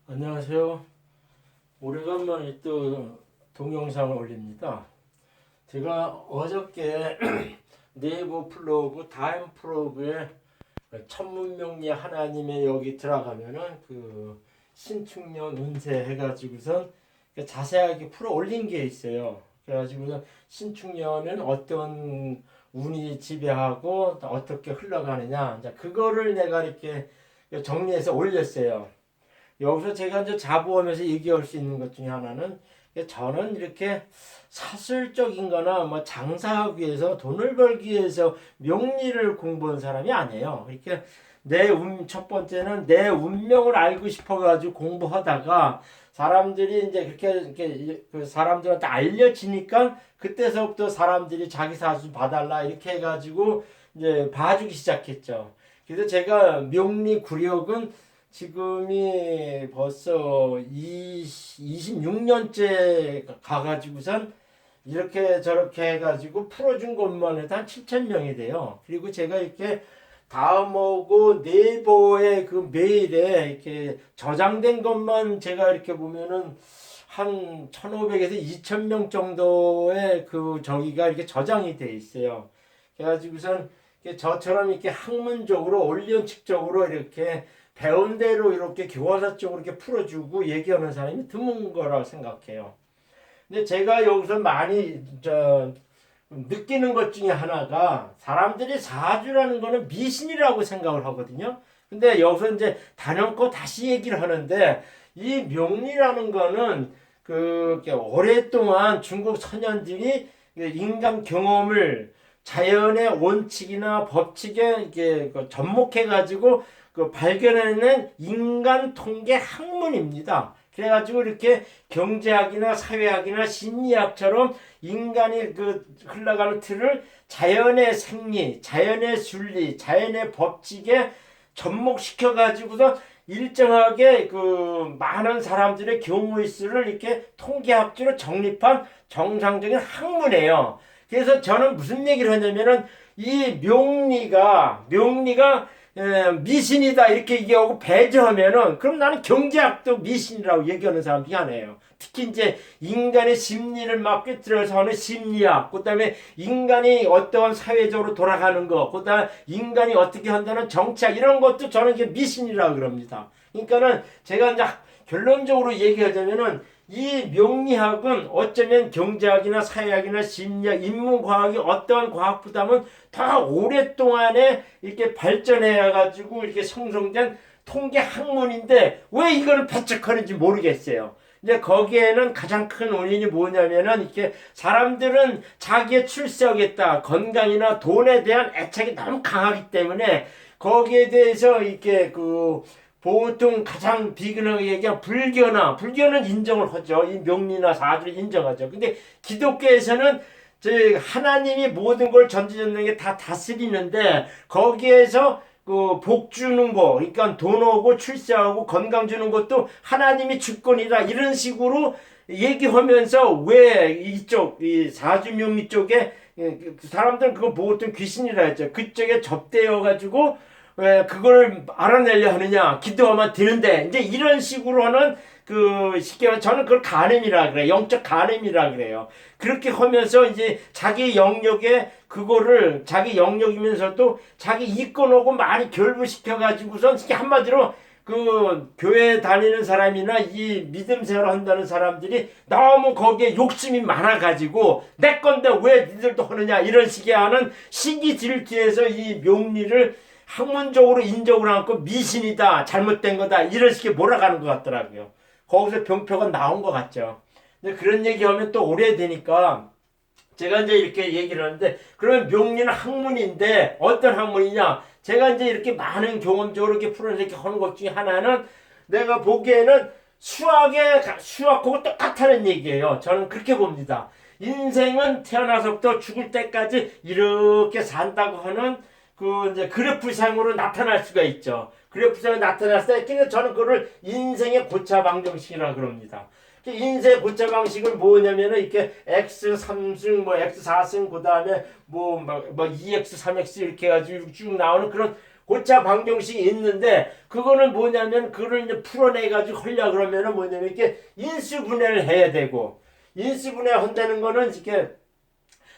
안녕하세요. 오래간만에 또 동영상을 올립니다. 제가 어저께 네이버 플로그, 다임 플로그에 천문명리 하나님의 여기 들어가면은 그 신축년 운세 해가지고선 자세하게 풀어 올린 게 있어요. 그래가지고 신축년은 어떤 운이 지배하고 어떻게 흘러가느냐, 이제 그거를 내가 이렇게 정리해서 올렸어요. 여기서 제가 이제 자부하면서 얘기할 수 있는 것 중에 하나는 저는 이렇게 사술적인 거나 뭐 장사하기 위해서 돈을 벌기 위해서 명리를 공부한 사람이 아니에요. 이렇게 첫 번째는 내 운명을 알고 싶어가지고 공부하다가 사람들이 이제 그렇게 그 사람들한테 알려지니까 그때서부터 사람들이 자기 사주 봐달라 이렇게 해가지고 이제 봐주기 시작했죠. 그래서 제가 명리 구력은 지금이 벌써 26년째 가가지고선 이렇게 저렇게 해가지고 풀어준 것만 해도 한 7,000명이 돼요. 그리고 제가 이렇게 다음하고 네이버에 그 메일에 이렇게 저장된 것만 제가 이렇게 보면은 한 1,500에서 2,000명 정도의 그 저기가 이렇게 저장이 돼 있어요. 그래가지고선 저처럼 이렇게 학문적으로 원론칙적으로 이렇게 배운 대로 이렇게 교과서적으로 이렇게 풀어주고 얘기하는 사람이 드문 거라고 생각해요. 근데 제가 여기서 많이 느끼는 것 중에 하나가 사람들이 사주라는 거는 미신이라고 생각을 하거든요. 근데 여기서 이제 단연코 다시 얘기를 하는데 이 명리라는 거는 오랫동안 중국 선현들이 인간 경험을 자연의 원칙이나 법칙에 이렇게 접목해가지고 발견해낸 인간 통계 학문입니다. 그래가지고 이렇게 경제학이나 사회학이나 심리학처럼 인간이 흘러가는 틀을 자연의 생리, 자연의 순리, 자연의 법칙에 접목시켜가지고서 일정하게 많은 사람들의 경우의 수를 이렇게 통계학적으로 정립한 정상적인 학문이에요. 그래서 저는 무슨 얘기를 하냐면은 이 명리가 미신이다 이렇게 얘기하고 배제하면은 그럼 나는 경제학도 미신이라고 얘기하는 사람 중에 하나예요. 특히 이제 인간의 심리를 막 꿰뚫어서 하는 심리학, 그다음에 인간이 어떠한 사회적으로 돌아가는 거, 그다음 인간이 어떻게 한다는 정치학 이런 것도 저는 이게 미신이라고 그럽니다. 그러니까는 제가 이제 결론적으로 얘기하자면은 이 명리학은 어쩌면 경제학이나 사회학이나 심리학, 인문과학이 어떠한 과학보다는 더 오랫동안에 이렇게 발전해가지고 이렇게 형성된 통계 학문인데 왜 이걸 배척하는지 모르겠어요. 근데 거기에는 가장 큰 원인이 뭐냐면은 이렇게 사람들은 자기의 출세하겠다, 건강이나 돈에 대한 애착이 너무 강하기 때문에 거기에 대해서 이렇게 보통 가장 비근하게 얘기하면 불교는 인정을 하죠. 이 명리나 사주를 인정하죠. 근데 기독교에서는 하나님이 모든 걸 전지전능하게 다 다스리는데 거기에서 복 주는 거, 그러니까 돈 오고 출세하고 건강 주는 것도 하나님이 주권이다 이런 식으로 얘기하면서 왜 이 사주명리 쪽에 사람들은 그거 보통 귀신이라 했죠. 그쪽에 접대어 가지고 왜 그걸 알아내려 하느냐 기도하면 되는데 이제 이런 식으로 하는 쉽게 말하면 저는 그걸 간음이라 그래요. 영적 간음이라 그래요. 그렇게 하면서 이제 자기 영역에 그거를 자기 영역이면서도 자기 이권하고 많이 결부시켜 가지고선 한마디로 교회 다니는 사람이나 이 믿음 생활을 한다는 사람들이 너무 거기에 욕심이 많아가지고 내 건데 왜 니들도 하느냐 이런 식의 하는 시기 질투에서 이 명리를 학문적으로 인정을 않고 미신이다 잘못된 거다 이런 식의 몰아가는 것 같더라고요. 거기서 병표가 나온 것 같죠. 근데 그런 얘기하면 또 오래되니까 제가 이제 이렇게 얘기를 하는데 그러면 명리는 학문인데 어떤 학문이냐 제가 이제 이렇게 많은 경험적으로 이렇게 풀어서 이렇게 하는 것 중에 하나는 내가 보기에는 수학하고 똑같다는 얘기예요. 저는 그렇게 봅니다. 인생은 태어나서부터 죽을 때까지 이렇게 산다고 하는 이제 그래프상으로 나타날 수가 있죠. 그래프상으로 나타났을 때 저는 그거를 인생의 고차 방정식이라고 그럽니다. 인생 고차 방식은 뭐냐면은 이렇게 x 3승 뭐 x 4승 그다음에 뭐 2x 3x 이렇게 해가지고 쭉 나오는 그런 고차 방정식이 있는데 그거는 뭐냐면 그걸 이제 풀어내가지고 하려 그러면은 뭐냐면 이렇게 인수분해를 해야 되고 인수분해 한다는 거는 이렇게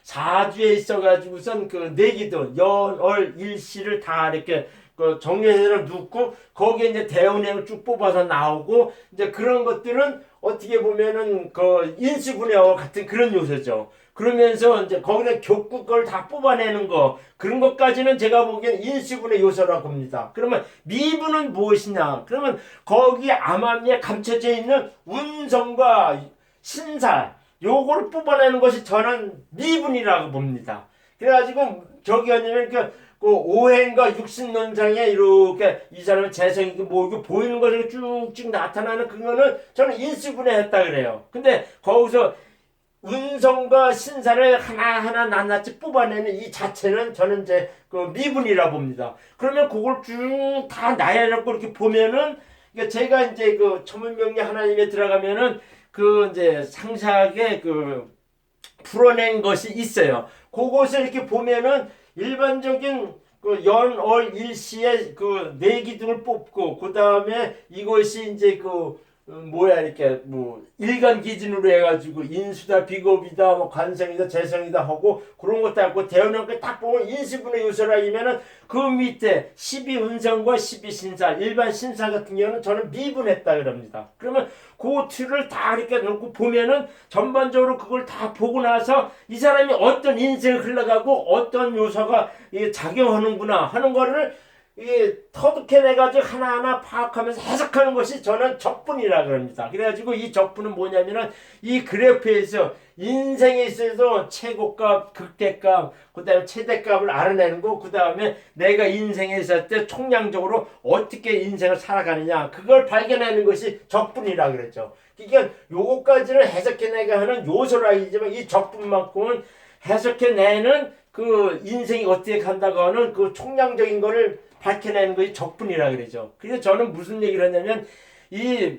사주에 있어가지고선 그 내기도 연, 월, 일시를 다 이렇게 그 정리해서 놓고 거기에 이제 대운행을 쭉 뽑아서 나오고 이제 그런 것들은 어떻게 보면은 그 인수분해와 같은 그런 요소죠. 그러면서 이제 거기다 격구 걸 다 뽑아내는 거 그런 것까지는 제가 보기엔 인수분해 요소라고 봅니다. 그러면 미분은 무엇이냐? 그러면 거기 암암리에 감춰져 있는 운성과 신살 요거를 뽑아내는 것이 저는 미분이라고 봅니다. 그래가지고 저기 아니면 그 오행과 육신론상에 이렇게 이 사람의 재성이 뭐 이게 보이는 것으로 쭉쭉 나타나는 그거는 저는 인수분해했다 그래요. 근데 거기서 운성과 신사를 하나하나 낱낱이 뽑아내는 이 자체는 저는 이제 그 미분이라 봅니다. 그러면 그걸 쭉 다 나열하고 이렇게 보면은 제가 이제 그 천문명리 하나님에 들어가면은 그 이제 상세하게 그 풀어낸 것이 있어요. 그것을 이렇게 보면은 일반적인 그 연, 월, 일시의 그 내기둥을 뽑고 그 다음에 이것이 이제 그 뭐야 이렇게 뭐 일간 기준으로 해가지고 인수다 비겁이다 뭐 관성이다 재성이다 하고 그런 것도 하고 대운영까지 딱 보면 인수분의 요소라이면은 그 밑에 12운성과 12신사 일반 신사 같은 경우는 저는 미분했다 그럽니다. 그러면 그 틀을 다 이렇게 놓고 보면은 전반적으로 그걸 다 보고 나서 이 사람이 어떤 인생을 흘러가고 어떤 요소가 작용하는구나 하는 거를 터득해내가지고 하나하나 파악하면서 해석하는 것이 저는 적분이라 그럽니다. 그래가지고 이 적분은 뭐냐면은 이 그래프에서 인생에 있어서 최고값, 극대값, 그 다음에 최대값을 알아내는 거, 그 다음에 내가 인생에 있을 때 총량적으로 어떻게 인생을 살아가느냐, 그걸 발견하는 것이 적분이라 그랬죠. 그러니까 요거까지는 해석해내가 하는 요소라이지만 이 적분만큼은 해석해내는 그 인생이 어떻게 간다고 하는 그 총량적인 거를 밝혀내는 것이 적분이라 그러죠. 그래서 저는 무슨 얘기를 하냐면 이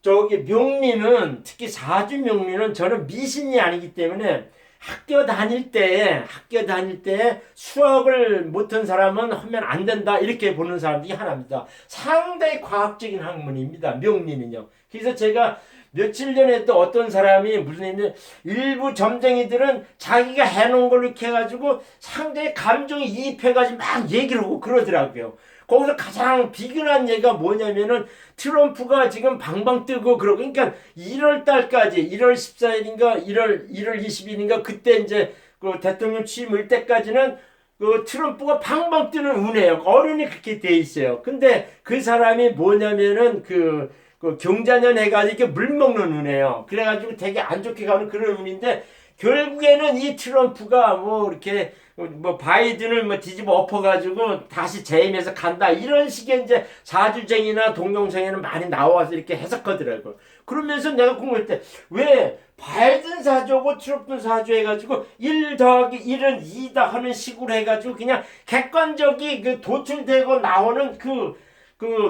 저기 명리는 특히 사주 명리는 저는 미신이 아니기 때문에 학교 다닐 때 수학을 못한 사람은 하면 안 된다 이렇게 보는 사람들이 하나입니다. 상당히 과학적인 학문입니다. 명리는요. 그래서 제가 며칠 전에 또 어떤 사람이 무슨 얘기냐면 일부 점쟁이들은 자기가 해놓은 걸 이렇게 해가지고 상대의 감정에 이입해가지고 막 얘기를 하고 그러더라고요. 거기서 가장 비근한 얘기가 뭐냐면은 트럼프가 지금 방방 뜨고 그러고 그러니까 1월 달까지 1월 14일인가 1월 20일인가 그때 이제 그 대통령 취임일 때까지는 그 트럼프가 방방 뜨는 운이에요. 어른이 그렇게 돼 있어요. 근데 그 사람이 뭐냐면은 그 경자년 해가지고 이렇게 물 먹는 운이에요. 그래가지고 되게 안 좋게 가는 그런 운인데 결국에는 이 트럼프가 뭐 이렇게 뭐 바이든을 뭐 뒤집어 엎어가지고 다시 재임해서 간다 이런 식의 이제 사주쟁이나 동영상에는 많이 나와서 이렇게 해석하더라고요. 그러면서 내가 궁금할 때 왜 바이든 사주고 트럼프 사주 해가지고 1 더하기 1은 2다 하는 식으로 해가지고 그냥 객관적이 그 도출되고 나오는 그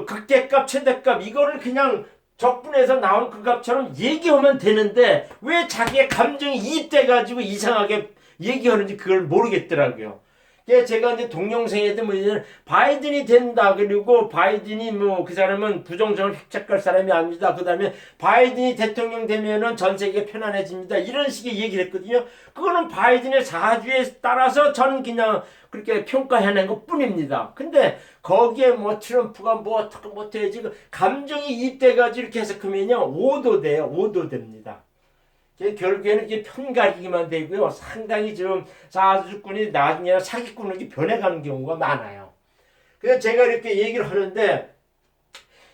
극대값 최대값 이거를 그냥 적분해서 나온 그 값처럼 얘기하면 되는데 왜 자기의 감정이 이입돼가지고 이상하게 얘기하는지 그걸 모르겠더라고요. 제가 이제 동영상에도 뭐 바이든이 된다 그리고 바이든이 뭐 그 사람은 부정선을 획책할 사람이 아닙니다. 그 다음에 바이든이 대통령 되면은 전 세계가 편안해집니다. 이런 식의 얘기를 했거든요. 그거는 바이든의 사주에 따라서 저는 그냥 그렇게 평가해낸 것 뿐입니다. 근데 거기에 뭐 트럼프가 뭐 어떻게 못해야지 감정이 이입돼가지고 이렇게 해석하면요 오도돼요. 오도됩니다. 결국에는 이게 편가르기만 되고요. 상당히 지금 사주꾼이 나중에 사기꾼으로 변해가는 경우가 많아요. 그래서 제가 이렇게 얘기를 하는데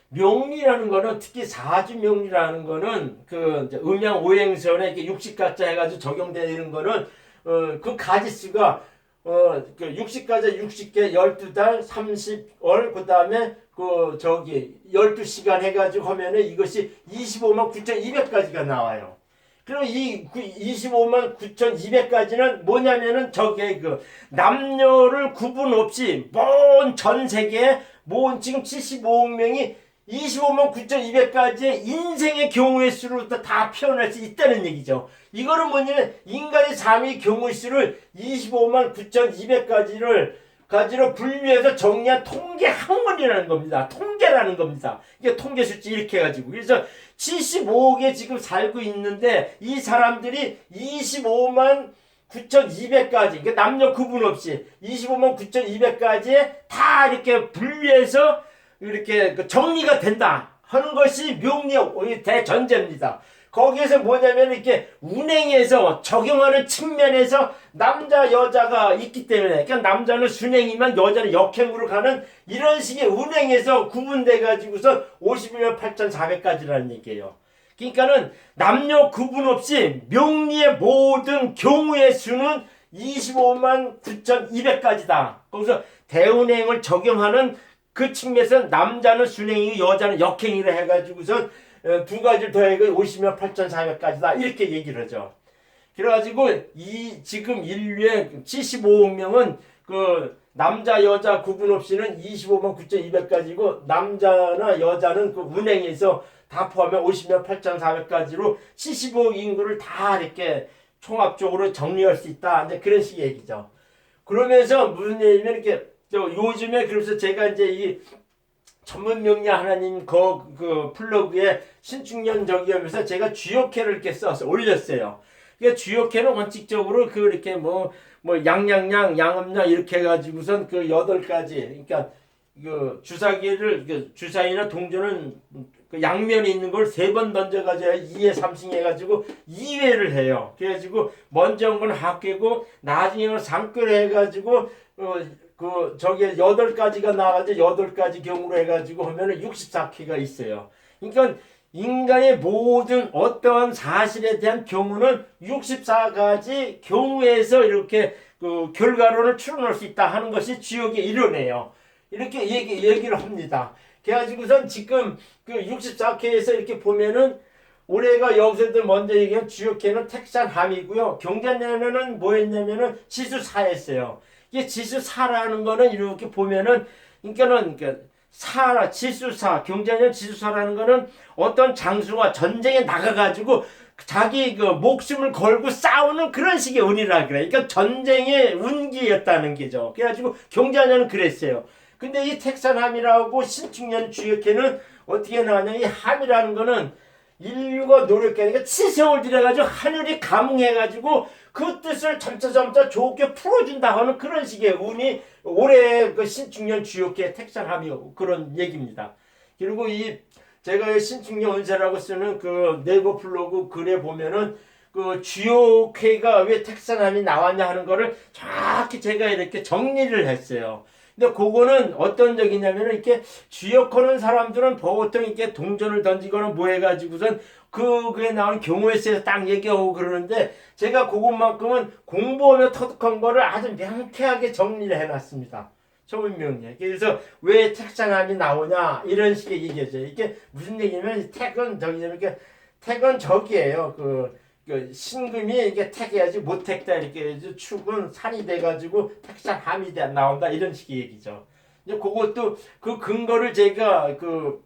명리라는 거는 특히 사주 명리라는 거는 그 음양 오행선에 이렇게 60가자 해가지고 적용되는 거는 그 가지수가 그 60가자 60개 12달 30월 그 다음에 그 저기 12시간 해가지고 하면은 이것이 25만 9,200까지가 나와요. 그리고 이 25만 9,200까지는 뭐냐면은 저게 그 남녀를 구분 없이 먼 전 세계에 먼 지금 75억 명이 25만 9,200까지의 인생의 경우의 수로 다 표현할 수 있다는 얘기죠. 이거는 뭐냐면 인간의 삶의 경우의 수를 25만 9,200까지를 가지로 분류해서 정리한 통계 학문이라는 겁니다. 통계라는 겁니다. 이게 통계 수치 이렇게 해가지고. 그래서 75억에 지금 살고 있는데 이 사람들이 25만 9,200까지, 그러니까 남녀 구분 없이 25만 9,200까지에 다 이렇게 분류해서 이렇게 정리가 된다 하는 것이 명리의 대전제입니다. 거기에서 뭐냐면 이렇게 운행에서 적용하는 측면에서 남자 여자가 있기 때문에, 그러니까 남자는 순행이면 여자는 역행으로 가는 이런 식의 운행에서 구분돼 가지고서 51만 8,400까지라는 얘기예요. 그러니까는 남녀 구분 없이 명리의 모든 경우의 수는 25만 9,200까지다. 거기서 대운행을 적용하는 그 측면에서 남자는 순행이고 여자는 역행이라 해가지고서 두 가지를 더해서 50만 8,400까지다 이렇게 얘기를 하죠. 그래가지고 이 지금 인류의 75억 명은 그 남자 여자 구분 없이는 25만 9,200까지고 남자나 여자는 그 운행에서 다 포함해 50만 8,400까지로 75억 인구를 다 이렇게 총합적으로 정리할 수 있다. 이제 그런 식의 얘기죠. 그러면서 무슨 얘기냐면 이렇게 요즘에 그래서 제가 이제 이 전문 명리 하나님 그 플러그에 신축년 저기 하면서 제가 주역회를 이렇게 써서 올렸어요. 그러니까 주역회는 원칙적으로 그 이렇게 뭐 양양양 양음양 이렇게 해가지고선 그 8가지, 그러니까 그 주사기를 주사위나 동전은 그 양면에 있는 걸 3번 던져가지고 2회 3승 해가지고 2회를 해요. 그래가지고 먼저 한 건 합계고 나중에는 3끌 해가지고 그 저기 8가지가 나와가지고 8가지 경우로 해가지고 하면은 64회가 있어요. 그러니까 인간의 모든 어떠한 사실에 대한 경우는 64가지 경우에서 이렇게 그 결과론을 추론할 수 있다 하는 것이 주역의 이론이에요. 이렇게 얘기를 합니다. 그래가지고선 지금 그 64회에서 이렇게 보면은 올해가 여기서도 먼저 얘기한 주역회는 택산함이고요. 경자년에는 뭐 했냐면은 지수사했어요. 이게 지수사라는 거는 이렇게 보면은 그러니까는 지수사, 경자년 지수사라는 거는 어떤 장수가 전쟁에 나가가지고 자기 그 목숨을 걸고 싸우는 그런 식의 운이라 그래. 그러니까 전쟁의 운기였다는 게죠. 그래가지고 경자년은 그랬어요. 근데 이 택산함이라고 신축년 주역회는 어떻게 나왔냐? 이 함이라는 거는 인류가 노력하니까 치성을 들여가지고 하늘이 감응해가지고 그 뜻을 점차 좋게 풀어준다 하는 그런 식의 운이 올해 그 신축년 주역회 택산함이고 그런 얘기입니다. 그리고 제가 신축년 운세라고 쓰는 그 네이버 블로그 글에 보면은 그 주역회가 왜 택산함이 나왔냐 하는 거를 정확히 제가 이렇게 정리를 했어요. 근데 그거는 어떤 적이냐면은 이렇게 주역하는 사람들은 보통 이렇게 동전을 던지거나 뭐 해가지고선 그게 나오는 경우에 쓰여서 딱 얘기하고 그러는데 제가 그것만큼은 공부하며 터득한 거를 아주 명쾌하게 정리를 해놨습니다. 초문명리. 그래서 왜 택산함이 나오냐 이런 식의 얘기죠. 이게 무슨 얘기냐면 택은 저기예요. 그 신금이 이게 택해야지 못 택다 이렇게 해서 축은 산이 돼가지고 택산함이 나온다 이런 식의 얘기죠. 이제 그것도 그 근거를 제가 그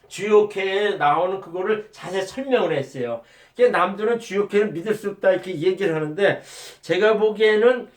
주역회에 나오는 그거를 자세히 설명을 했어요. 남들은 주역회를 믿을 수 없다 이렇게 얘기를 하는데 제가 보기에는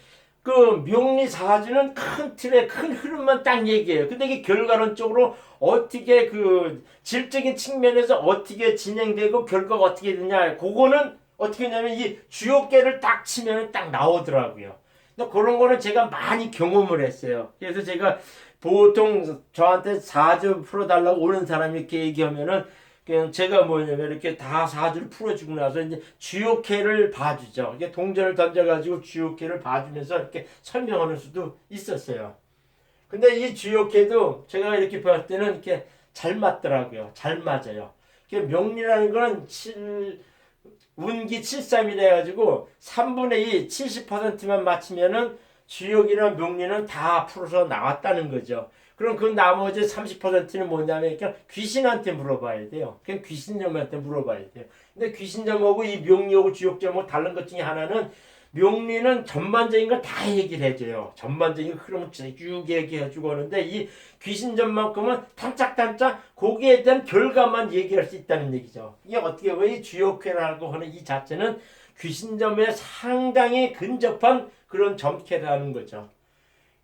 그 명리사주는 큰 틀의 큰 흐름만 딱 얘기해요. 근데 이게 결과론적으로 어떻게 그 질적인 측면에서 어떻게 진행되고 결과가 어떻게 되냐 그거는 어떻게 하냐면 이 주역계를 딱 치면 딱 나오더라고요. 근데 그런 거는 제가 많이 경험을 했어요. 그래서 제가 보통 저한테 사주 풀어달라고 오는 사람이 이렇게 얘기하면은 그냥 제가 뭐냐면 이렇게 다 사주를 풀어주고 나서 이제 주역회를 봐주죠. 이게 동전을 던져가지고 주역회를 봐주면서 이렇게 설명하는 수도 있었어요. 근데 이 주역회도 제가 이렇게 봤을 때는 이렇게 잘 맞더라고요. 잘 맞아요. 명리라는 거는 운기 73이라 해가지고 3분의 2, 70%만 맞추면은 주역이나 명리는 다 풀어서 나왔다는 거죠. 그럼 그 나머지 30%는 뭐냐면 그냥 귀신한테 물어봐야 돼요. 그냥 귀신점한테 물어봐야 돼요. 근데 귀신점하고 이 명리하고 주역점하고 다른 것 중에 하나는 명리는 전반적인 걸 다 얘기를 해줘요. 전반적인 흐름을 쭉 얘기해주고 하는데 이 귀신점만큼은 탄짝탄짝 거기에 대한 결과만 얘기할 수 있다는 얘기죠. 이게 어떻게 보면 이 주역회라고 하는 이 자체는 귀신점에 상당히 근접한 그런 점캐라는 거죠.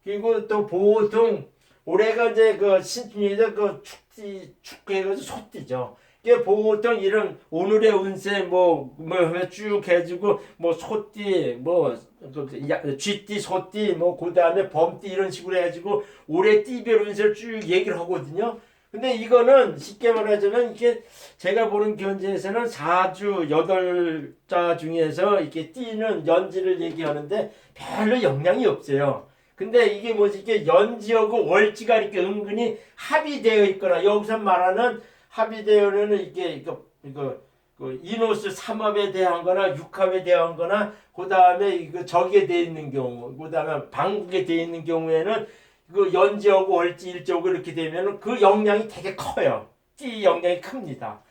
그리고 또 보통 올해가 이제 그 신축년에서 그 축해가지고 소띠죠. 이게 보통 이런 오늘의 운세 쭉 해가지고 뭐 소띠 쥐띠 소띠 그다음에 범띠 이런 식으로 해가지고 올해 띠별 운세를 쭉 얘기를 하거든요. 근데 이거는 쉽게 말하자면 이게 제가 보는 견지에서는 4주 8자 중에서 이렇게 띠는 연지를 얘기하는데 별로 영향이 없어요. 근데 이게 뭐지? 이게 연지하고 월지가 이렇게 은근히 합의되어 있거나 여기서 말하는 합의되어는 이게 그 이노스 삼합에 대한 거나 육합에 대한 거나 그다음에 이거 적에 되어 있는 경우 그다음에 방국에 되어 있는 경우에는 그 연지하고 월지 일지하고 이렇게 되면은 그 영향이 되게 커요. 띠 영향이 큽니다.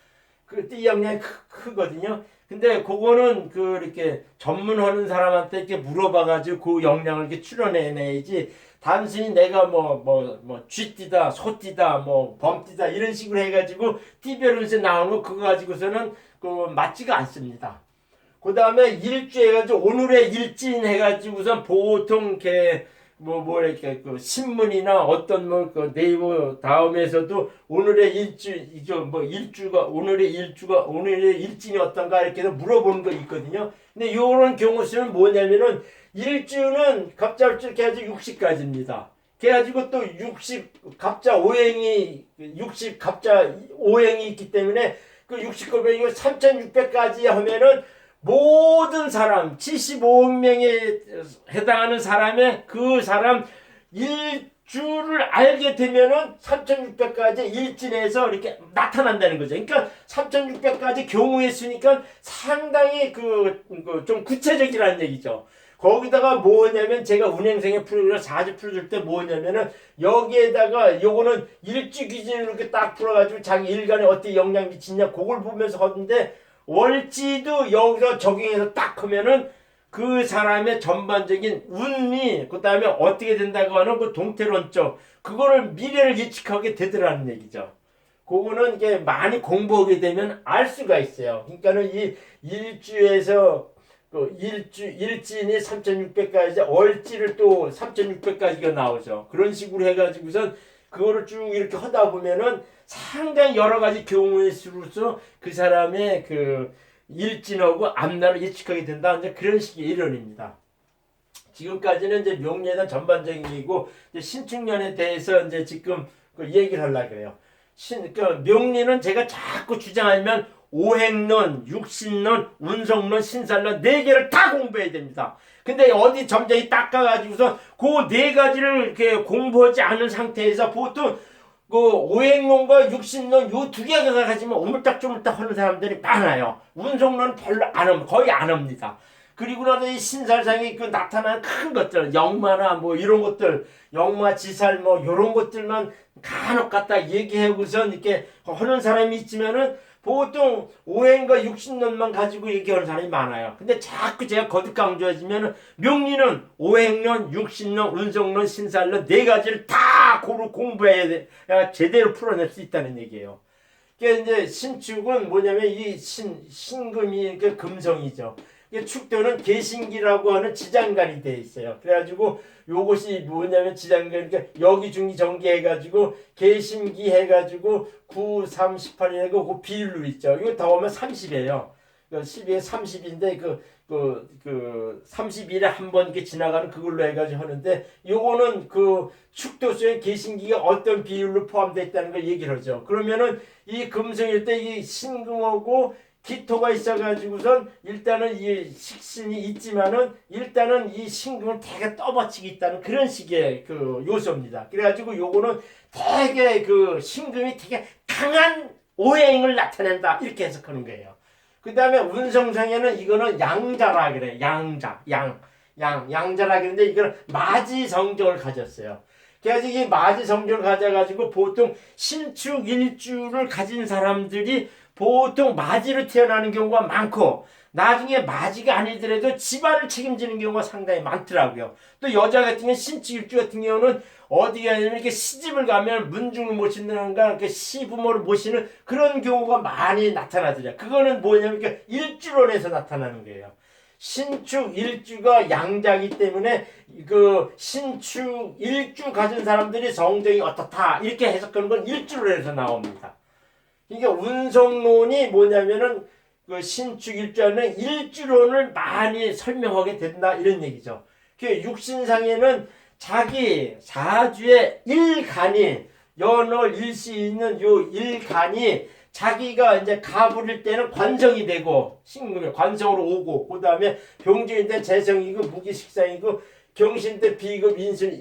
그 띠 영향이 크거든요. 근데 그거는 그 이렇게 전문하는 사람한테 이렇게 물어봐가지고 그 영향을 이렇게 추려내야지 단순히 내가 쥐띠다, 소띠다, 범띠다 이런 식으로 해가지고 띠별 운세 나오는 거 그거 가지고서는 그 맞지가 않습니다. 그 다음에 일주 해가지고 오늘의 일진 해가지고선 보통 이렇게 이렇게 그 신문이나 어떤 그 네이버 다음에서도 오늘의 오늘의 일진이 어떤가 이렇게 해서 물어보는 거 있거든요. 근데 요런 경우 수는 뭐냐면은 일주는 갑자기 이렇게 해가지고 60까지입니다. 그래가지고 또 60 갑자 5행이 있기 때문에 그 60곱하기 3600까지 하면은 모든 사람 75억 명에 해당하는 사람의 그 사람 일주를 알게 되면은 3600까지 일진에서 이렇게 나타난다는 거죠. 그러니까 3600까지 경우에 쓰니까 상당히 좀 구체적이라는 얘기죠. 거기다가 뭐냐면 제가 운행생의 프로그램을 4주 풀어줄 때 뭐냐면은 여기에다가 요거는 일주 기준으로 이렇게 딱 풀어가지고 자기 일간에 어떻게 영향 미치냐 그걸 보면서 하는데 월지도 여기서 적용해서 딱 하면은 그 사람의 전반적인 운이 그 다음에 어떻게 된다고 하는 그 동태론적 그거를 미래를 예측하게 되더라는 얘기죠. 그거는 이게 많이 공부하게 되면 알 수가 있어요. 그러니까는 이 일주에서 일진이 3600까지 월지를 또 3600까지가 나오죠. 그런 식으로 해가지고선 그거를 쭉 이렇게 하다 보면은 상당히 여러 가지 경우의 수로서 그 사람의 그 일진하고 앞날을 예측하게 된다. 이제 그런 식의 이론입니다. 지금까지는 이제 명리에 대한 전반적인 얘기고 이제 신축년에 대해서 이제 지금 그 얘기를 하려고 그래요. 명리는 제가 자꾸 주장하면 오행론, 육신론, 운성론, 신살론 네 개를 다 공부해야 됩니다. 근데 어디 점장이 닦아가지고서 그 네 가지를 이렇게 공부하지 않은 상태에서 보통 그 오행론과 육신론 요 두 개가 가지면 오물딱조물딱 하는 사람들이 많아요. 운성론은 별로 안 합니다. 거의 안 합니다. 그리고 나서 이 신살상에 그 나타나는 큰 것들, 영마나 이런 것들, 영마, 지살 요런 것들만 간혹 갖다 얘기하고선 이렇게 하는 사람이 있지만은 보통 오행과 육신론만 가지고 얘기하는 사람이 많아요. 근데 자꾸 제가 거듭 강조해주면은 명리는 오행론, 육신론, 운성론, 신살론 네 가지를 다 고루 공부해야 돼. 제대로 풀어낼 수 있다는 얘기예요. 그러니까 이제 신축은 뭐냐면 이 신금이 그 금성이죠. 축도는 계신기라고 하는 지장간이 되어 있어요. 그래가지고 요것이 뭐냐면 지장간, 그러니까 여기 중기 전기 해가지고 계신기 해가지고 9, 3, 18 해가지고 그 비율로 있죠. 이거 더하면 30이에요. 12에 30인데 그 31에 한 번 이렇게 지나가는 그걸로 해가지고 하는데 요거는 그 축도수의 계신기가 어떤 비율로 포함되어 있다는 걸 얘기를 하죠. 그러면은 이 금성일 때 이 신금하고 기토가 있어가지고선 일단은 이 식신이 있지만은 일단은 이 신금은 되게 떠받치고 있다는 그런 식의 그 요소입니다. 그래가지고 요거는 되게 그 신금이 되게 강한 오행을 나타낸다 이렇게 해석하는 거예요. 그 다음에 운성상에는 이거는 양자라 그래. 양자라 그러는데 이거는 마지 성격을 가졌어요. 그래서 이 마지 성격을 가져가지고 보통 신축 일주를 가진 사람들이 보통 마지로 태어나는 경우가 많고 나중에 마지가 아니더라도 집안을 책임지는 경우가 상당히 많더라고요. 또 여자 같은 경우는 신축일주 같은 경우는 어디 가냐면 이렇게 시집을 가면 문중을 모신다든가 이렇게 시부모를 모시는 그런 경우가 많이 나타나더라고요. 그거는 뭐냐면 일주론에서 나타나는 거예요. 신축 일주가 양자이기 때문에 그 신축 일주 가진 사람들이 성정이 어떻다 이렇게 해석하는 건 일주로 해서 나옵니다. 그러니까 운성론이 뭐냐면은 그 신축 일주는 일주론을 많이 설명하게 된다 이런 얘기죠. 그 육신상에는 자기 사주의 일간이 연월 일시 있는 요 일간이 자기가 이제 가불일 때는 관성이 되고 신금이 관성으로 오고 그 다음에 병진일 때 재성이고 무기식상이고 경신 때 비급 인술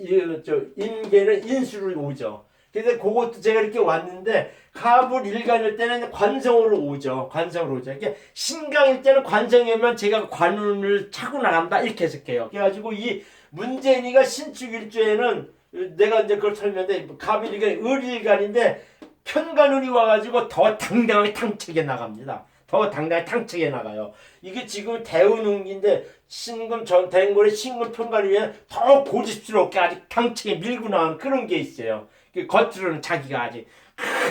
임계는 인수로 오죠. 그래서 그것도 제가 이렇게 왔는데 가불 일간일 때는 관성으로 오죠. 관성으로 오죠. 그러니까 신강일 때는 관성이면 제가 관운을 차고 나간다 이렇게 해석해요. 그래가지고 이 문재인이가 신축일주에는 내가 이제 그걸 설명했는데 가불 일간이 을일간인데 편관운이 와가지고 더 당당하게 탕책에 나갑니다. 더 당당하게 탕책에 나가요. 이게 지금 대운운기인데 신금 전 대운골의 신금 편관운이 더 고집스럽게 아직 탕책에 밀고 나가는 그런 게 있어요. 겉으로는 자기가 아직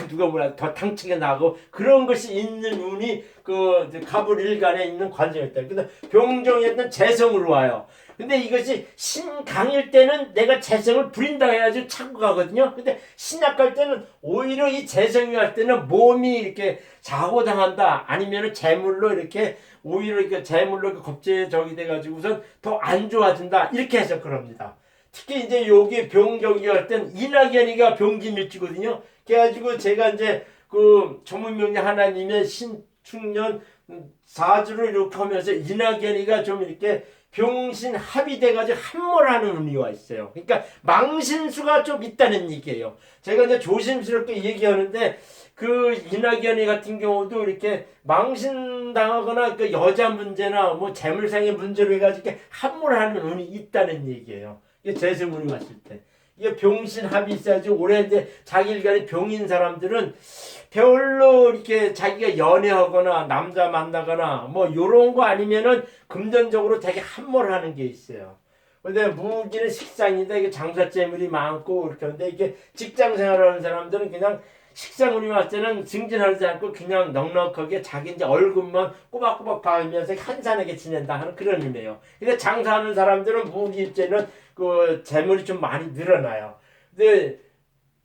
누가 뭐라 더 탕책에 나고 그런 것이 있는 운이 그 가불 일간에 있는 관성이었다. 근데 병정이었던 재성으로 와요. 근데 이것이 신강일 때는 내가 재성을 부린다 해야지 차고 가거든요. 근데 신약할 때는 오히려 이 재성이 할 때는 몸이 이렇게 좌고당한다. 아니면은 재물로 이렇게 오히려 이렇게 재물로 겁제에 적이 돼가지고선 더 안 좋아진다. 이렇게 해서 그럽니다. 특히 이제 여기 병정이 할 땐 인하견이가 병진일주거든요. 그래가지고 제가 이제 그 전문명리 하나님의 신축년 사주를 이렇게 하면서 인하견이가 좀 이렇게 병신 합의돼가지고 함몰하는 의미가 있어요. 그러니까 망신수가 좀 있다는 얘기예요. 제가 이제 조심스럽게 얘기하는데 그 인하견이 같은 경우도 이렇게 망신당하거나 그 여자 문제나 뭐 재물상의 문제로 해가지고 이렇게 함몰하는 의미 있다는 얘기예요. 이게 재성운이 왔을 때. 이게 병신 합이 있어야지 올해 이제 자기 일간에 병인 사람들은 별로 이렇게 자기가 연애하거나 남자 만나거나 뭐 요런 거 아니면은 금전적으로 되게 함몰하는 게 있어요. 근데 무기는 식상인데 이게 장사재물이 많고 이렇게 하는데 이게 직장 생활하는 사람들은 그냥 식상운이 왔을 때는 승진하지 않고 그냥 넉넉하게 자기 이제 얼굴만 꼬박꼬박 봐면서 한산하게 지낸다 하는 그런 의미예요. 근데 장사하는 사람들은 무기일제는 그 재물이 좀 많이 늘어나요. 근데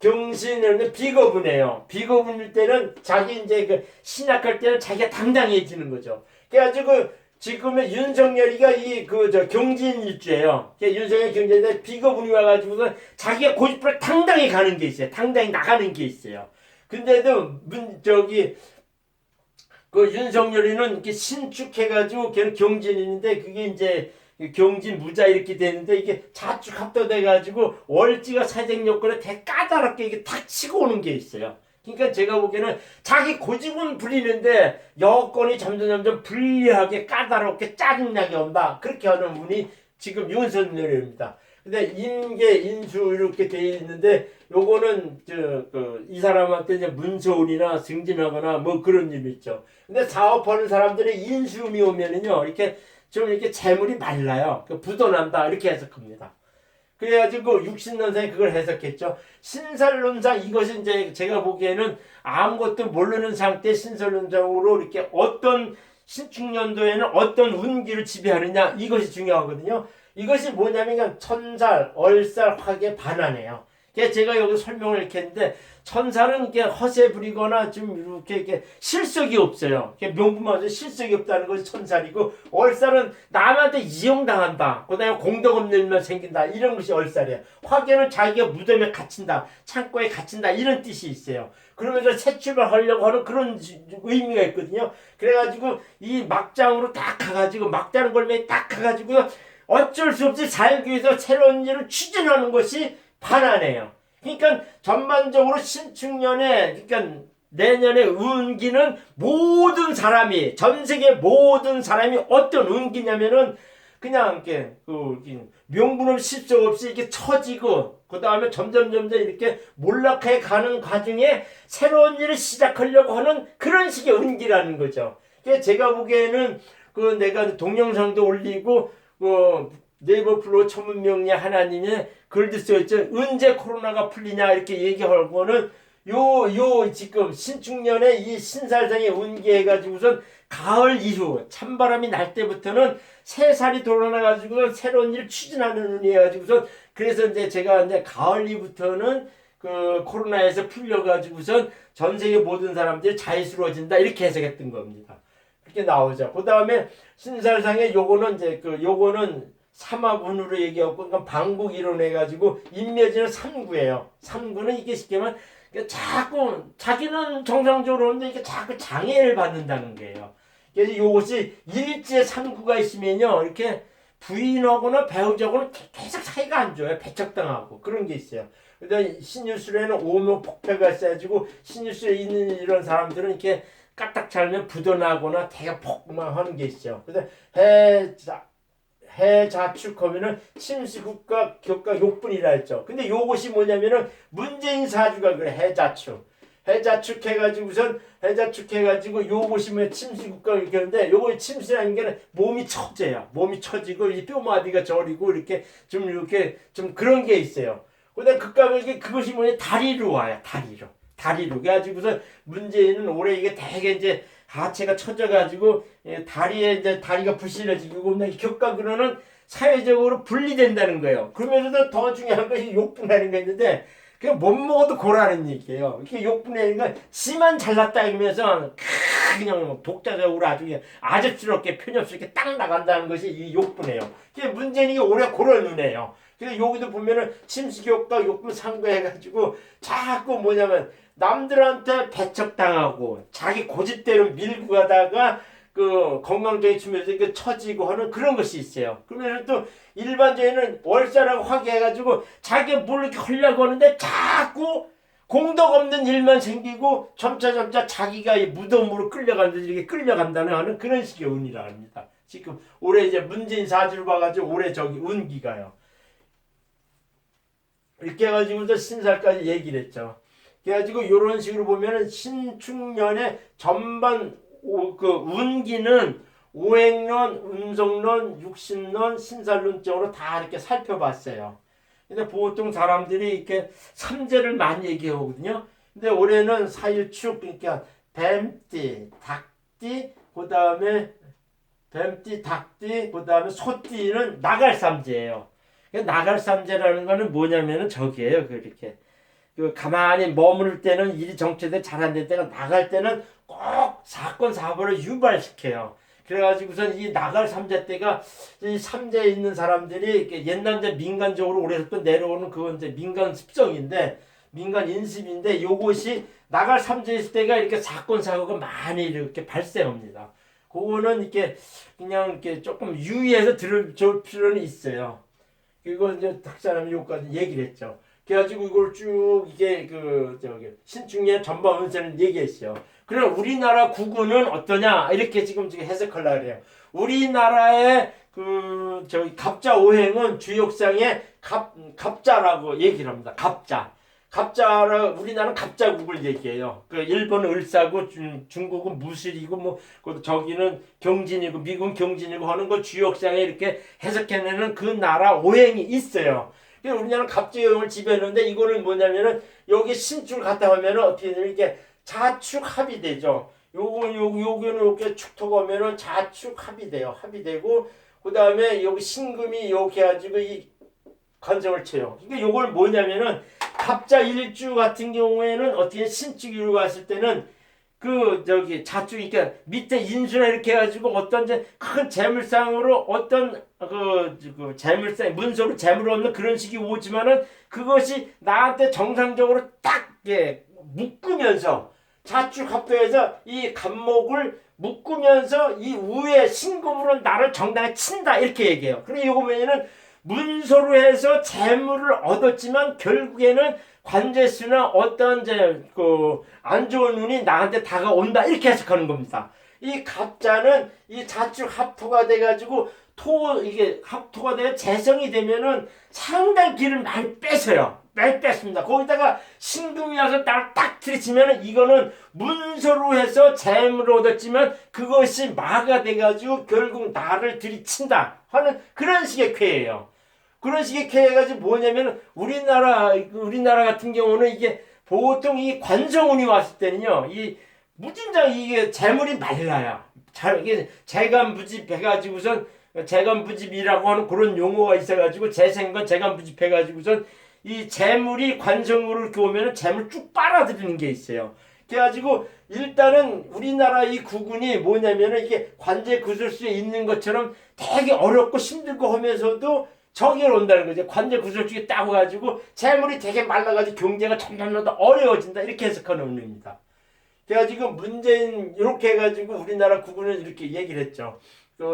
경신은 비거분이에요. 비거분일 때는 자기 이제 그 신약할 때는 자기가 당당해지는 거죠. 그래가지고 지금의 윤석열이가 이 그 저 경진일주예요. 윤석열 경진인데 비거분이 와가지고서 자기가 고집부터 당당히 가는 게 있어요. 당당히 나가는 게 있어요. 근데도 그 윤석열이는 이렇게 신축해가지고 걔는 경진인데 그게 이제 경진 무자 이렇게 되는데 이게 자축 합도돼가지고 월지가 사정 요건에 되게 까다롭게 이게 탁 치고 오는 게 있어요. 그러니까 제가 보기에는 자기 고집은 부리는데 여건이 점점 불리하게 까다롭게 짜증나게 온다. 그렇게 하는 분이 지금 윤석열입니다. 근데 인계 인수 이렇게 돼 있는데 요거는 이 사람한테 이제 문서운이나 승진하거나 뭐 그런 일 있죠. 근데 사업하는 사람들이 인수운이 오면은요 이렇게 좀 이렇게 재물이 말라요. 부도난다 이렇게 해석합니다. 그래가지고 육신론상에 그걸 해석했죠. 신설론상 이것이 이제 제가 보기에는 아무것도 모르는 상태 신설론상으로 이렇게 어떤 신축년도에는 어떤 운기를 지배하느냐 이것이 중요하거든요. 이것이 뭐냐면 천살, 얼살, 화계, 반환이에요. 제가 여기 설명을 이렇게 했는데 천살은 이렇게 허세 부리거나 좀 이렇게 실속이 없어요. 명분마저 실속이 없다는 것이 천살이고 얼살은 남한테 이용당한다. 그다음에 공덕 없는 일만 생긴다. 이런 것이 얼살이에요. 화계는 자기가 무덤에 갇힌다. 창고에 갇힌다. 이런 뜻이 있어요. 그러면서 새 출발하려고 하는 그런 의미가 있거든요. 그래가지고 이 막장으로 딱 가가지고 막다른 걸매에 딱 가가지고 어쩔 수 없이 살기 위해서 새로운 일을 추진하는 것이 반환이에요. 그러니까 전반적으로 신축년에 그러니까 내년에 운기는 모든 사람이 전 세계 모든 사람이 어떤 운기냐면은 그냥 이렇게 명분 없이 실속 없이 이렇게 처지고 그 다음에 점점 이렇게 몰락해 가는 과정에 새로운 일을 시작하려고 하는 그런 식의 운기라는 거죠. 그래서 제가 보기에는 내가 동영상도 올리고 네이버 플로 천문명리 하나님의 글도 써있죠. 언제 코로나가 풀리냐 이렇게 얘기하고는 지금 신축년에 이 신살상에 운기해가지고선 가을 이후 찬바람이 날 때부터는 새살이 돌아나가지고 새로운 일을 추진하는 운이 해가지고선 그래서 이제 제가 이제 가을 이후부터는 그 코로나에서 풀려가지고선 전 세계 모든 사람들이 자유스러워진다 이렇게 해석했던 겁니다. 그렇게 나오죠. 그 다음에 신살상에 요거는 이제 요거는 삼합운으로 얘기하고 그러니까 방국 이론 해가지고 인묘지는 3구예요. 3구는 이게 쉽게 말하면 자꾸 자기는 정상적으로 오는데 이게 자꾸 장애를 받는다는 거예요. 그래서 이것이 일지에 3구가 있으면요 이렇게 부인하거나 배우자고는 계속 사이가 안 좋아요. 배척당하고 그런 게 있어요. 그다음 신유술에는 오묘폭패가 있어가지고 신유술에 있는 이런 사람들은 이렇게 까딱 잘면 부도나거나 대가 폭만 하는 게 있어요. 그래서 해자축하면은 침시국가 격가 욕분이라 했죠. 근데 요것이 뭐냐면은 문재인 사주가 그래 해자축 해가지고 요것이 뭐 침시국가 이렇게 하는데 요거 침시라는 게 몸이 처져요. 몸이 처지고 이 뼈마디가 저리고 이렇게 좀 그런 게 있어요. 그다음 극가벽이 그것이 뭐냐 다리로 와요. 다리로 그래가지고서 문재인은 올해 이게 되게 이제 하체가 처져가지고 다리에 이제 다리가 부실해지고 격각으로는 사회적으로 분리된다는 거예요. 그러면서도 더 중요한 것이 욕분하는 게 있는데 그냥 못 먹어도 고라는 얘기예요. 이렇게 욕분하는 건 씨만 잘났다 이러면서 그냥 독자적으로 아주 그냥 아접스럽게 편협스럽게 딱 나간다는 것이 이 욕분이에요. 문재인이 올해 고런 눈이에요. 그래서 여기도 보면은 침식욕과 욕분 상고해가지고 자꾸 뭐냐면 남들한테 배척당하고 자기 고집대로 밀고 가다가 그 건강적인 측면에서 이렇게 처지고 하는 그런 것이 있어요. 그러면 또 일반적인은 월사라고 화기해가지고 자기가 뭘 이렇게 하려고 하는데 자꾸 공덕 없는 일만 생기고 점차 자기가 이 무덤으로 이렇게 끌려간다는 하는 그런 식의 운이라 합니다. 지금 올해 이제 문재인 사주를 봐가지고 올해 저기 운기가요. 이렇게 해가지고 신살까지 얘기를 했죠. 그래가지고 이런 식으로 보면은 신축년의 전반 그 운기는 오행론, 운성론, 육신론, 신살론적으로 다 이렇게 살펴봤어요. 근데 보통 사람들이 이렇게 삼재를 많이 얘기하거든요. 근데 올해는 사일축 그러니까 뱀띠, 닭띠, 그다음에 뱀띠, 닭띠, 그다음에 소띠는 나갈삼재예요. 나갈삼재라는 거는 뭐냐면은 저기예요. 그렇게 가만히 머무를 때는 일이 정체돼 잘 안 될 때가 나갈 때는 꼭 사건 사고를 유발시켜요. 그래가지고선 이 나갈 삼재 때가 이 삼재에 있는 사람들이 옛날 이제 민간적으로 오래부터 내려오는 그건 이제 민간 습성인데 민간 인습인데 요것이 나갈 삼재 있을 때가 이렇게 사건 사고가 많이 이렇게 발생합니다. 그거는 이렇게 그냥 이렇게 조금 유의해서 들을 필요는 있어요. 그리고 이제 탁사람이 요까지 얘기를 했죠. 그래가지고 이걸 쭉 이게 신축년 전반 운세는 얘기했어요. 그럼 우리나라 국운은 어떠냐 이렇게 지금 해석하려고 그래요. 우리나라의 갑자 오행은 주역상에 갑자라고 얘기를 합니다. 갑자라 우리나라는 갑자국을 얘기해요. 일본은 을사고 중국은 무술이고 뭐 저기는 경진이고 미국은 경진이고 하는 거 주역상에 이렇게 해석해내는 그 나라 오행이 있어요. 우리나라는 갑자오행을 지배하는데 이거는 뭐냐면은 여기 신축을 갖다 하면은 어떻게 되냐면 이게 자축합이 되죠. 요거는 이렇게 축토가 오면은 자축합이 돼요. 합이 되고 그 다음에 여기 신금이 이렇게 해가지고 이 관성을 쳐요. 그러니까 요걸 뭐냐면은 갑자 일주 같은 경우에는 어떻게 신축으로 갔을 때는 자축 그러니까 밑에 인수나 이렇게 해가지고 어떤 큰 재물상으로 어떤 재물상 문서로 재물을 얻는 그런 식이 오지만은 그것이 나한테 정상적으로 딱 묶으면서 자축 합도해서 이 갑목을 묶으면서 이 우에 신금으로 나를 정당에 친다 이렇게 얘기해요. 그리고 이거 보면은 문서로 해서 재물을 얻었지만 결국에는 관제수나 어떤 안 좋은 운이 나한테 다가온다 이렇게 해석하는 겁니다. 이 갑자는 이 자축 합토가 돼가지고 이게 합토가 돼 재성이 되면은 상당히 길을 많이 뺏어요. 많이 뺐습니다. 거기다가 신금이 와서 나를 딱 들이치면은 이거는 문서로 해서 재물을 얻었지만 그것이 마가 돼가지고 결국 나를 들이친다 하는 그런 식의 쾌예요. 그런 식의 쾌해가지고 뭐냐면 우리나라 같은 경우는 이게 보통 이 관성운이 왔을 때는요, 이 무진장 이게 재물이 말라요. 이게 재간부집해가지고선 재간부집이라고 하는 그런 용어가 있어가지고 재생건 재간부집해가지고선 이 재물이 관성으로 이렇게 오면은 재물 쭉 빨아들이는 게 있어요. 그래가지고 일단은 우리나라 이 국운이 뭐냐면은 이게 관제 구설수에 있는 것처럼 되게 어렵고 힘들고 하면서도 정의를 온다는 거죠. 관제 구설수에 딱 와가지고 재물이 되게 말라가지고 경제가 점점 더 어려워진다 이렇게 해석하는 의미입니다. 그래가지고 문재인 이렇게 해가지고 우리나라 국운을 이렇게 얘기를 했죠.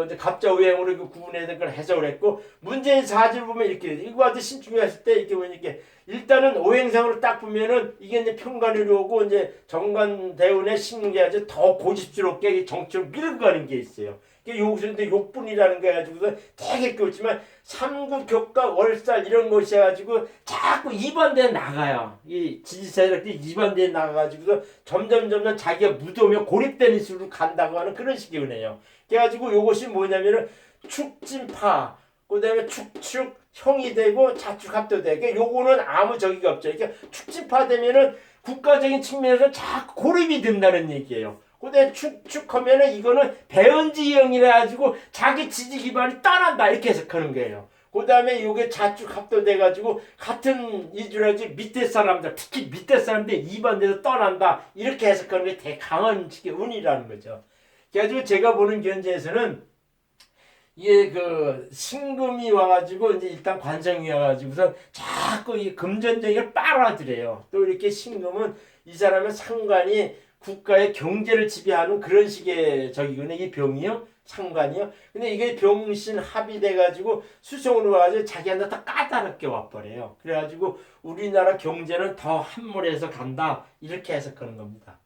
이제 갑자우행으로 그 구분에 대한 걸 해석을 했고 문재인 사주를 보면 이렇게 이거 아주 신중했을 때 이렇게 보니까 일단은 오행상으로 딱 보면은 이게 이제 편관이 오고 이제 정관대운의 신경이 아주 더 고집스럽게 정치를 밀고 가는 게 있어요. 여기서 이제 욕분이라는 거 해가지고 되게 그렇지만 삼구 격과 월살 이런 것이 해가지고 자꾸 2번대에 나가요. 이 지지세력들이 2번대에 나가가지고 점점 자기가 무덤에 고립되는 식으로 간다고 하는 그런 식의 은혜요. 그래가지고 요것이 뭐냐면은 축진파, 그 다음에 축축 형이 되고 자축합도 되게 요거는 아무 저기가 없죠. 그러니까 축진파 되면은 국가적인 측면에서 자꾸 고립이 된다는 얘기예요. 근데 축축하면은 이거는 배은지형이라 가지고 자기 지지 기반이 떠난다 이렇게 해석하는 거예요. 그 다음에 요게 자축합도 돼가지고 같은 이주라지 밑에 사람들 특히 밑에 사람들 2번대에서 떠난다 이렇게 해석하는 게 되게 강한 식의 운이라는 거죠. 그래가지고 제가 보는 견제에서는 이게 그 신금이 와가지고 이제 일단 관성이 와가지고서 자꾸 이 금전적인 빨아들여요. 또 이렇게 신금은 이 사람의 상관이 국가의 경제를 지배하는 그런 식의 저기거든요. 이 병이요. 상관이요. 근데 이게 병신 합이 돼가지고 수성으로 와가지고 자기한테 다 까다롭게 와버려요. 그래가지고 우리나라 경제는 더 함몰해서 간다. 이렇게 해석하는 겁니다.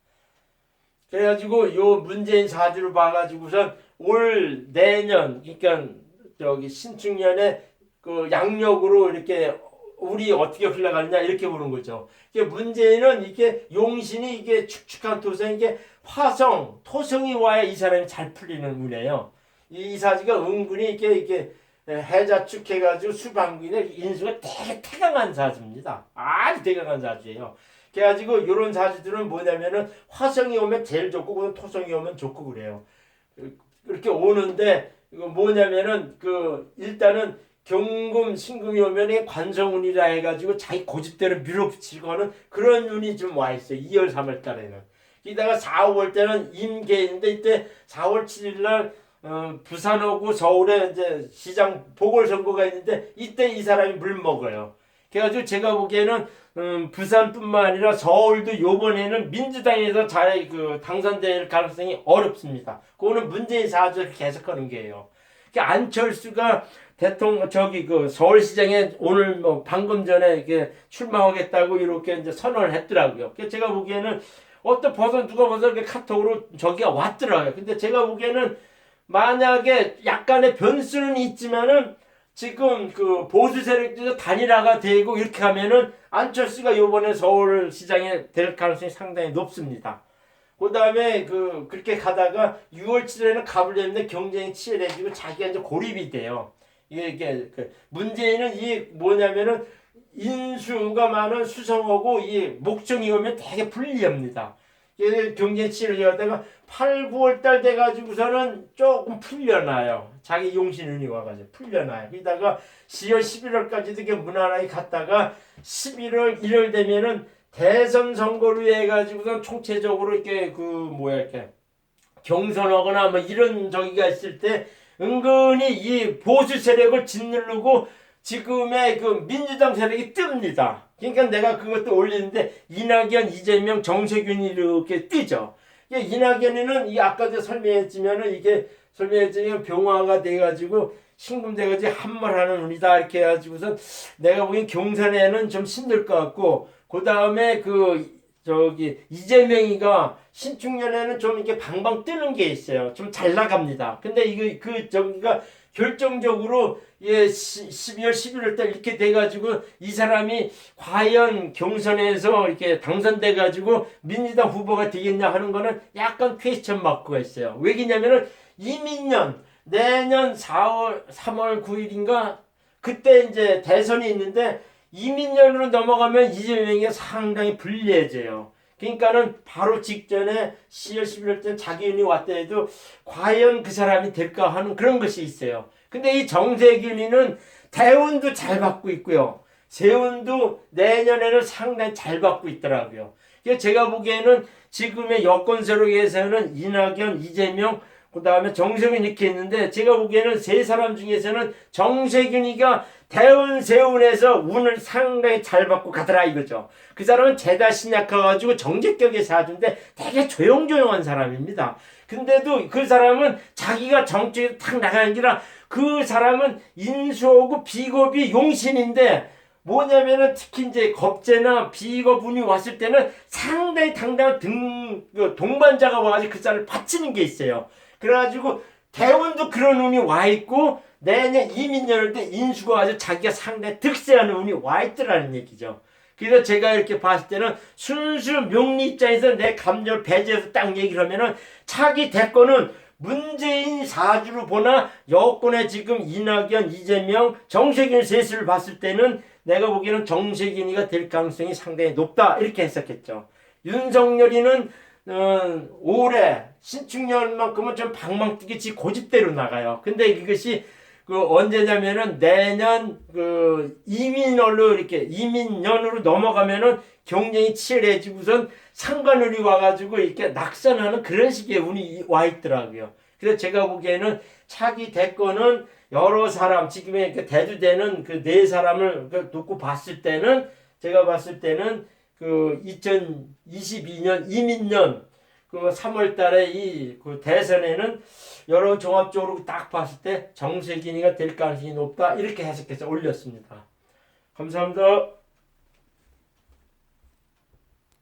그래가지고 요 문재인 사주를 봐가지고선 올 내년 그러니까 저기 신축년에 그 양력으로 이렇게 우리 어떻게 흘러가느냐 이렇게 보는 거죠. 이게 문재인은 이게 용신이 이게 축축한 토성 이게 화성 토성이 와야 이 사람이 잘 풀리는 운이에요. 이 사주가 은근히 이게 해자축 해가지고 수방군의 인수가 되게 태강한 사주입니다. 아주 태강한 사주예요. 그래가지고 이런 사주들은 뭐냐면은 화성이 오면 제일 좋고 토성이 오면 좋고 그래요. 이렇게 오는데 이거 뭐냐면은 그 일단은 경금 신금이 오면 관성운이라 해가지고 자기 고집대로 밀어붙이고 하는 그런 운이 좀 와 있어요. 2월 3월 달에는. 이따가 4, 5월 때는 임계인데 이때 4월 7일 날 부산 오고 서울에 이제 시장 보궐선거가 있는데 이때 이 사람이 물 먹어요. 그래가지고 제가 보기에는 부산뿐만 아니라 서울도 요번에는 민주당에서 잘 당선될 가능성이 어렵습니다. 그거는 문재인 사주를 계속하는 게예요. 안철수가 대통령 서울시장에 오늘 뭐 방금 전에 이렇게 출마하겠다고 이렇게 이제 선언을 했더라고요. 그래서 제가 보기에는 누가 이렇게 카톡으로 저기가 왔더라고요. 근데 제가 보기에는 만약에 약간의 변수는 있지만은 지금 그 보수 세력들도 단일화가 되고 이렇게 하면은 안철수가 요번에 서울시장에 될 가능성이 상당히 높습니다. 그 다음에 그렇게 가다가 6월 7일에는 가불렸는데 경쟁이 치열해지고 자기가 이제 고립이 돼요. 이게 문재인은 이 뭐냐면은 인수가 많은 수성하고 이 목청이 오면 되게 불리합니다. 경쟁 치료하다가 8, 9월 달 돼가지고서는 조금 풀려나요. 자기 용신운이 와가지고 풀려나요. 그러다가 10월, 11월까지도 이게 무난하게 갔다가 11월, 1월 되면은 대선 선거로 해가지고선 총체적으로 이렇게 이렇게 경선하거나 뭐 이런 저기가 있을 때 은근히 이 보수 세력을 짓누르고 지금의 그 민주당 세력이 뜹니다. 그러니까 내가 그것도 올리는데 이낙연, 이재명, 정세균이 이렇게 뜨죠. 이낙연이는 이 아까도 설명했지만은 이게 설명했지만 병화가 돼가지고 신금돼가지고 함몰하는 운이다 이렇게 해가지고서 내가 보기엔 경선에는 좀 힘들 것 같고 그 다음에 이재명이가 신축년에는 좀 이렇게 방방 뜨는 게 있어요. 좀 잘 나갑니다. 근데 저기가 결정적으로 12월, 11월 달 이렇게 돼가지고 이 사람이 과연 경선에서 이렇게 당선돼가지고 민주당 후보가 되겠냐 하는 거는 약간 퀘스천 마크가 있어요. 왜냐면은 이민년 내년 3월 9일인가 그때 이제 대선이 있는데 이민년으로 넘어가면 이재명이 상당히 불리해져요. 그러니까는 바로 직전에 10월 11월 때 자기윤이 왔다 해도 과연 그 사람이 될까 하는 그런 것이 있어요. 근데 이 정세균이는 대운도 잘 받고 있고요. 세운도 내년에는 상당히 잘 받고 있더라고요. 그래서 제가 보기에는 지금의 여권 세력에서는 이낙연, 이재명, 그 다음에 정세균 이렇게 있는데 제가 보기에는 세 사람 중에서는 정세균이가 대운, 세운에서 운을 상당히 잘 받고 가더라 이거죠. 그 사람은 죄다 신약해가지고 정제격의 사주인데 되게 조용조용한 사람입니다. 근데도 그 사람은 자기가 정치에 탁 나가는 게 아니라 그 사람은 인수하고 비겁이 용신인데 뭐냐면은 특히 이제 겁재나 비겁운이 왔을 때는 상당히 당당한 동반자가 와가지고 그 사람을 바치는 게 있어요. 그래가지고 대운도 그런 운이 와 있고 내년 이민년일 때 인수가 아주 자기가 상당히 득세하는 운이 와 있더라는 얘기죠. 그래서 제가 이렇게 봤을 때는 순수 명리 입장에서 내 감정을 배제해서 딱 얘기를 하면은 차기 대권은 문재인 사주로 보나 여권에 지금 이낙연, 이재명, 정세균 셋을 봤을 때는 내가 보기에는 정세균이가 될 가능성이 상당히 높다 이렇게 했었겠죠. 윤석열이는 올해 신축년만큼은 좀 방망뛰기 고집대로 나가요. 근데 이것이 언제냐면은 내년 이민년으로 이렇게 이민년으로 넘어가면은 경쟁이 치열해지고선 상관운이 와가지고 이렇게 낙선하는 그런 식의 운이 와 있더라고요. 그래서 제가 보기에는 차기 대권은 여러 사람 지금의 대두되는 그 네 사람을 놓고 봤을 때는 제가 봤을 때는 2022년 이민년 3월 달에 그 대선에는 여러 종합적으로 딱 봤을 때 정세균이가 될 가능성이 높다 이렇게 해석해서 올렸습니다. 감사합니다.